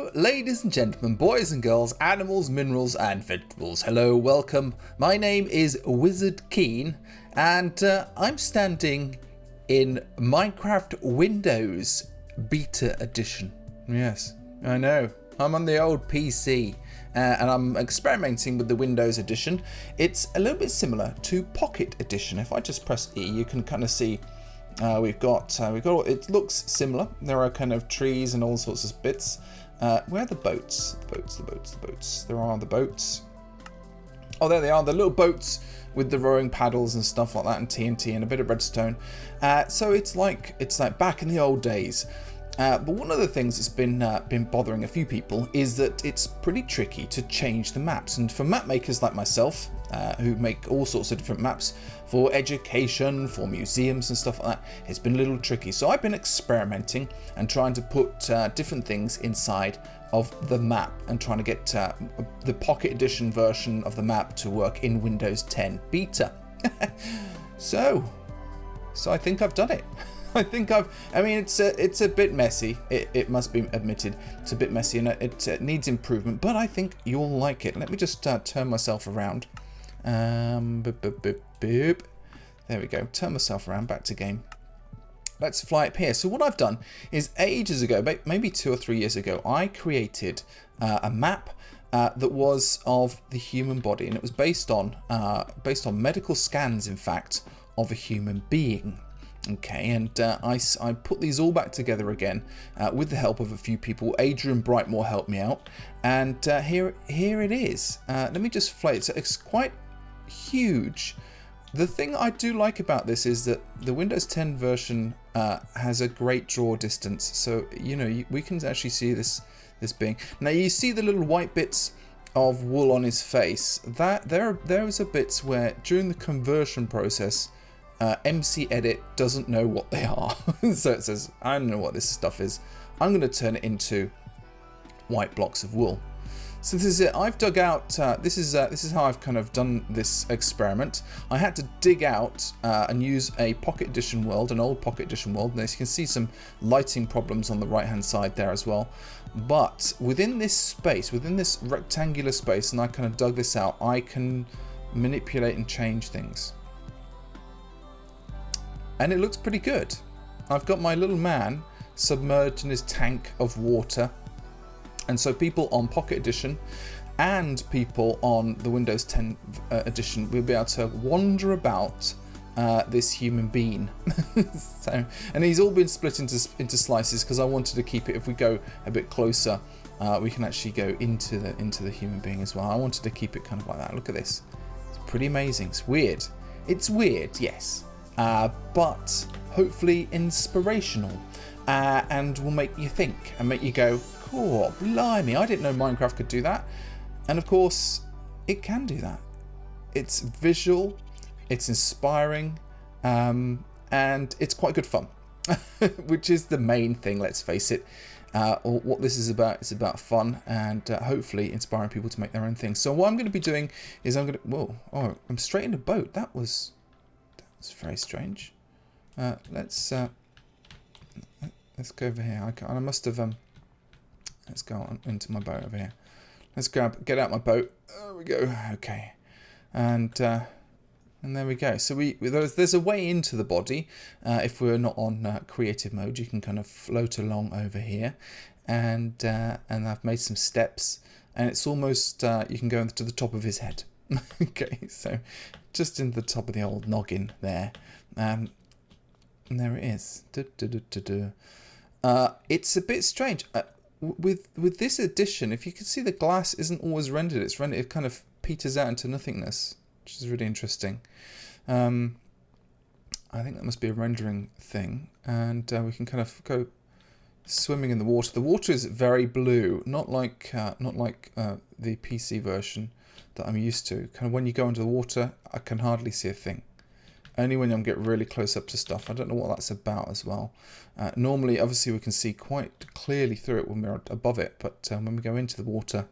Hello, ladies and gentlemen, boys and girls, animals, minerals, and vegetables. Hello, welcome. My name is Wizard Keen, and I'm standing in Minecraft Windows Beta Edition. Yes, I know. I'm on the old PC, and I'm experimenting with the Windows Edition. It's a little bit similar to Pocket Edition. If I just press E, you can kind of see. We've got. It looks similar. There are kind of trees and all sorts of bits. Where are the boats? The boats. There are the boats. Oh, there they are. The little boats with the rowing paddles and stuff like that, and TNT and a bit of redstone. So it's like back in the old days. But one of the things that's been bothering a few people is that it's pretty tricky to change the maps, and for map makers like myself, who make all sorts of different maps for education, for museums and stuff like that, it's been a little tricky. So I've been experimenting and trying to put different things inside of the map and trying to get the Pocket Edition version of the map to work in Windows 10 Beta. So I think I've done it. I mean, it's a bit messy. It must be admitted. It's a bit messy and it needs improvement, but I think you'll like it. Let me just turn myself around. There we go. Turn myself around. Back to game. Let's fly up here. So what I've done is ages ago, maybe 2 or 3 years ago, I created a map that was of the human body, and it was based on medical scans, in fact, of a human being. Okay, and I put these all back together again with the help of a few people. Adrian Brightmore helped me out, and here it is. Let me just fly it. So it's quite huge. The thing I do like about this is that the Windows 10 version has a great draw distance, so we can actually see this being. Now you see the little white bits of wool on his face. Those are bits where during the conversion process, MC Edit doesn't know what they are. So it says, I don't know what this stuff is. I'm going to turn it into white blocks of wool. So this is it. I've dug out, this is how I've kind of done this experiment. I had to dig out and use a Pocket Edition world, an old Pocket Edition world. And as you can see, some lighting problems on the right hand side there as well. But within this space, within this rectangular space, and I kind of dug this out, I can manipulate and change things. And it looks pretty good. I've got my little man submerged in his tank of water. And so people on Pocket Edition and people on the Windows 10 edition will be able to wander about this human being. And he's all been split into slices because I wanted to keep it. If we go a bit closer, we can actually go into the human being as well. I wanted to keep it kind of like that. Look at this. It's pretty amazing. It's weird. It's weird, yes. But hopefully inspirational, and will make you think and make you go, cool, blimey, I didn't know Minecraft could do that. And of course, it can do that. It's visual, it's inspiring, and it's quite good fun, which is the main thing, let's face it. What this is about fun and hopefully inspiring people to make their own things. So what I'm going to be doing is I'm straight in a boat. That's very strange. Let's go over here. I must have let's go on into my boat over here. Let's get out my boat. There we go. Okay, and there we go. So there's a way into the body. If we're not on creative mode, you can kind of float along over here, and I've made some steps, and it's almost you can go to the top of his head. Okay, so just in the top of the old noggin there, and there it is. It's a bit strange with this edition. If you can see, the glass isn't always rendered. It kind of peters out into nothingness, which is really interesting. I think that must be a rendering thing, and we can kind of go swimming in the water. The water is very blue, not like the PC version that I'm used to. Kind of when you go into the water, I can hardly see a thing. Only when I'm getting really close up to stuff. I don't know what that's about as well. Normally, obviously, we can see quite clearly through it when we're above it, but when we go into the water,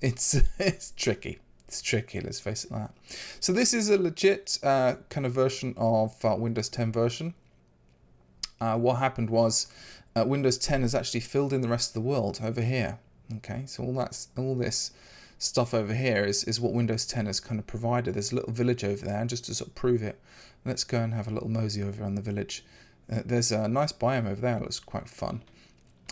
it's tricky. It's tricky, let's face it like that. So this is a legit kind of version of Windows 10 version. What happened was Windows 10 has actually filled in the rest of the world over here. Okay, so all this stuff over here is what Windows 10 has kind of provided. There's a little village over there, and just to sort of prove it, let's go and have a little mosey over on the village. There's a nice biome over there. It looks quite fun,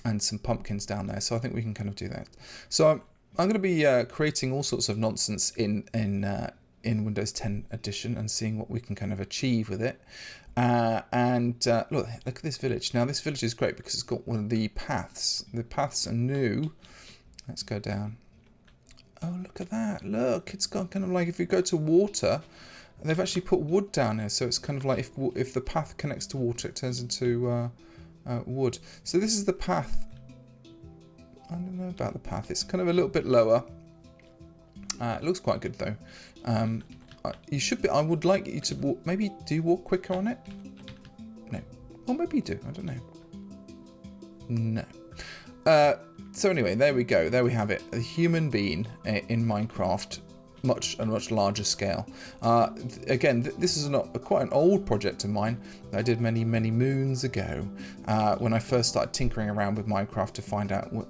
and some pumpkins down there. So I think we can kind of do that. So I'm going to be creating all sorts of nonsense in Windows 10 edition and seeing what we can kind of achieve with it. Look at this village. Now this village is great because it's got one of the paths. The paths are new. Let's go down. Oh, look at that. Look, it's got kind of like if you go to water, they've actually put wood down here. So it's kind of like if the path connects to water, it turns into wood. So this is the path. I don't know about the path. It's kind of a little bit lower. It looks quite good though. You should be. I would like you to walk. Maybe do you walk quicker on it? No. Or maybe you do. I don't know. No. So anyway, there we go. There we have it. A human being in Minecraft, much larger scale. Again, this is quite an old project of mine that I did many moons ago when I first started tinkering around with Minecraft to find out what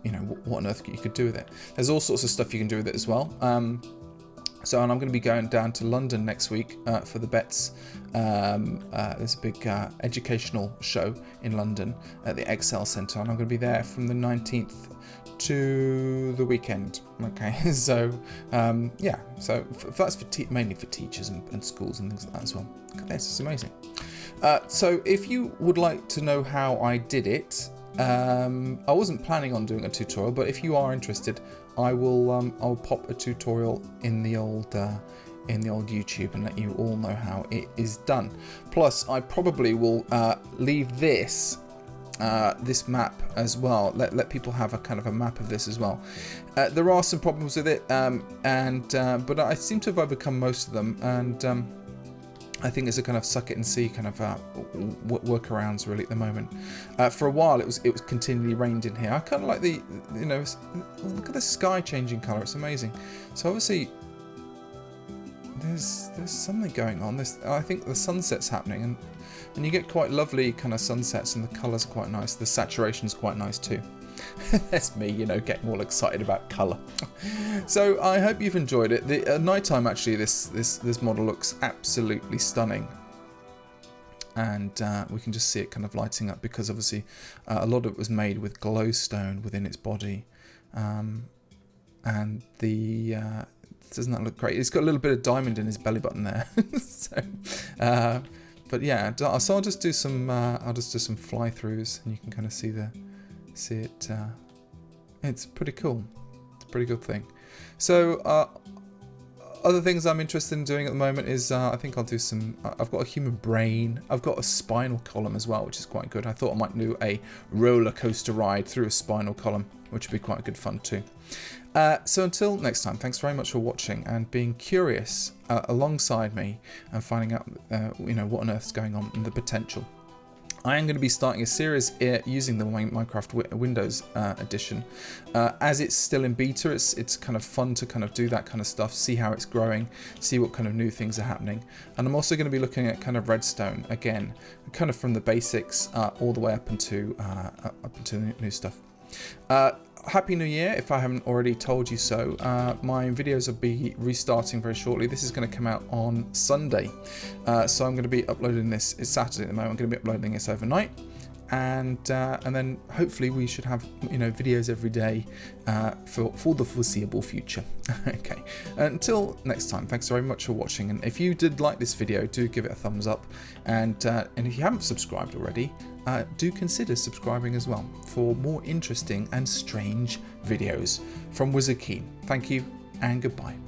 on earth you could do with it. There's all sorts of stuff you can do with it as well. And I'm going to be going down to London next week for the Bets. There's a big educational show in London at the Excel Centre, and I'm going to be there from the 19th to the weekend. Okay, so yeah, so that's mainly for teachers and schools and things like that as well. Look at this, it's amazing. So if you would like to know how I did it, I wasn't planning on doing a tutorial, but if you are interested, I'll pop a tutorial in the old YouTube and let you all know how it is done. Plus, I probably will leave this map as well. Let people have a kind of a map of this as well. There are some problems with it, but I seem to have overcome most of them, and I think it's a kind of suck it and see kind of workarounds really at the moment. For a while it was continually rained in here. I kind of like look at the sky changing colour. It's amazing. So obviously there's something going on. I think the sunset's happening, and you get quite lovely kind of sunsets, and the colours are quite nice. The saturation's quite nice too. That's me, getting all excited about colour. So I hope you've enjoyed it. At night time, actually, this model looks absolutely stunning, and we can just see it kind of lighting up because obviously a lot of it was made with glowstone within its body, and doesn't that look great? It's got a little bit of diamond in his belly button there. But yeah, so I'll just do some fly throughs, and you can kind of see it. It's pretty cool. It's a pretty good thing. So other things I'm interested in doing at the moment is I think I'll do some. I've got a human brain. I've got a spinal column as well, which is quite good. I thought I might do a roller coaster ride through a spinal column, which would be quite good fun too. So until next time, thanks very much for watching and being curious alongside me and finding out what on earth's going on and the potential. I am going to be starting a series using the Minecraft Windows edition. As it's still in beta, it's kind of fun to kind of do that kind of stuff, see how it's growing, see what kind of new things are happening. And I'm also going to be looking at kind of redstone again, kind of from the basics all the way up into the new stuff. Happy New Year, if I haven't already told you so. My videos will be restarting very shortly. This is going to come out on Sunday. So I'm going to be uploading this. It's Saturday at the moment. I'm going to be uploading this overnight. And then hopefully we should have videos every day for the foreseeable future. Okay, until next time, thanks very much for watching, and if you did like this video, do give it a thumbs up, and if you haven't subscribed already, do consider subscribing as well for more interesting and strange videos from WIN10. Thank you and goodbye.